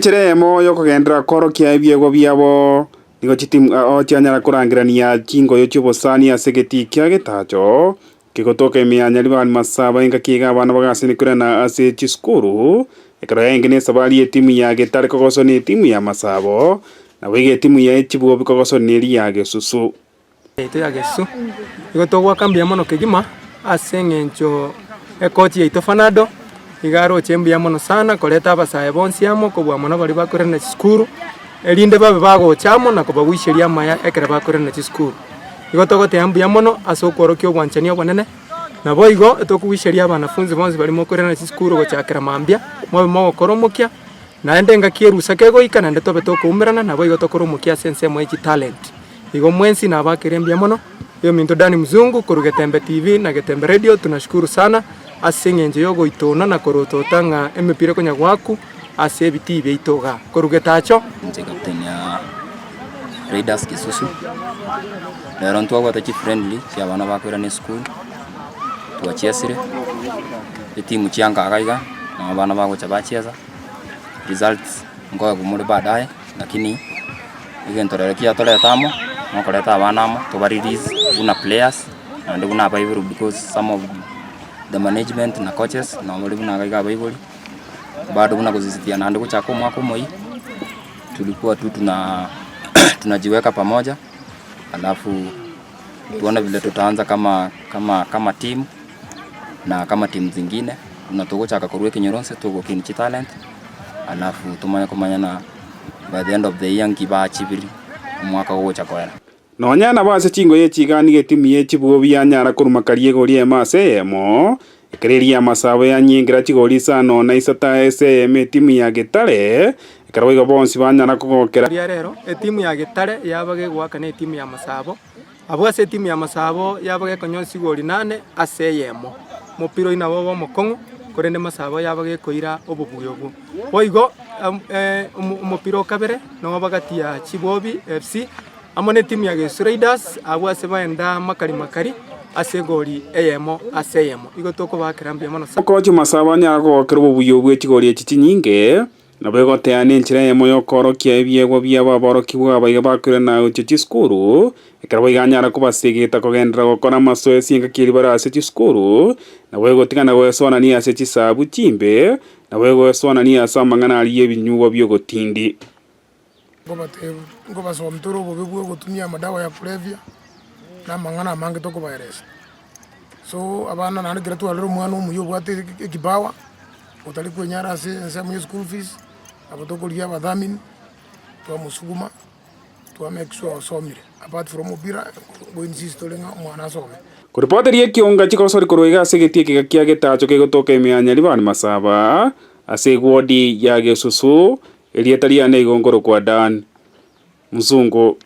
Chiremo yokogendera korokia ebiego biabo nigo chitim ochianyara kurangirania chingo yochubosani asegeti kia getacho kigotoka emianya libani masaba inga kiga abana bagase nikurana ase chiskuru ekara engene sabali etimu ya getare kogoso ni timu ya masabo na wege timu ya echibuo bikogoso ni ya gesusu ito ya gesu igotogwa kambia mono kegima asengencho ekoti yaito fanado igaro chembia mono sana koleta abasaye bonsi amo kobwa mono bali bakorana chiskuru elinde babe bagochamo na kobagwisheria maya ekere bakorana chiskuru igotogote ambia mono asokorokyo bwanchania bwanene na boigo etokugwisheria abanafunzi bonsi bali mokorana chiskuru gochakera mambia mobe mogokoromokia naende ngakierusa kegoika nande tobe tokuumerana na boigo tokoromokia sense moechi talent igo mwensi na bakerembia mono yo minto Dani Mzungu kurugetembe TV na Getembe Radio tunashukuru sana asengenje yogo itona na korototanga emepire konya gwaku ase biti beitoga korugetacho nje captain ya Raiders Kisusu lero ntwa tachi friendly cia bana bakwira ni school tuachiasire timu chianga agaiga na bana bagocha bacheza results ngoya kumuri baadaye lakini igentorekia toletamo nokoleta abana amo tobaririze una players and una baiburu because some of the management na coaches na walimu na gaiga baibuli bado kuna kuzisitia na ndiko chako mwako moi tulikuwa tu tunajiweka pamoja alafu tuone vile tutaanza kama team na kama team zingine tunatoka chaka kuruwe kinyoronse tuko kinchi talent alafu tumanya na by the end of the year nkiba chibiri mwaka huo chakoera nonyana base chingo ye chigani getimu ye chibuo byanyara kurumakarie gori emase emo ekereria masabo ya nyingira chigori sano na isata ese timu ya Getare ekarawiga bonsi banyara kugokera rero timu ya Getare yabage gwaka ne timu ya Masabo abo ase timu ya Masabo yabage konyosi gori 8 ase yemo mupiro ina bobo mokongo korende Masabo yabage koira obubuyobu boigo umupiro kabere no bagatia Chibobi FC amone timu ya Gesu Raiders abo ase baenda makari ase gori eyemo ase yemo igotoko bakerambia mono kocho Masabo nyako kerbo buyobu echigori echichi nyinge na bego teane nchira yemo yokorokia ebiego byaba borokibwa abaye bakure na uchichi skuru ekarabo iganyara kubasigita kogendera gokora masoesi inga kiri bara ase chiskuru na bego tingana gwesona ni ase chisabu chimbe na bego esona ni asa mangana ali ebinyugo byogotindi ngoba so mtoro bobebwe gutumia madawa ya kulevya na mangana mange toko virus so abana nani kiretu alero mwana umuyo bwate kibawa utali kwenyara se mu school fees abotoko liya badhamini twa musuguma twa make sure osomire apart from obira go insist olenga mwana asome kuripoteria kionga chikosori kuruiga segetie kigakia getacho kegotoka emianya libani masaba ase wodi ya Gesusu elietaria na igongoro kwa Dan Mzungu.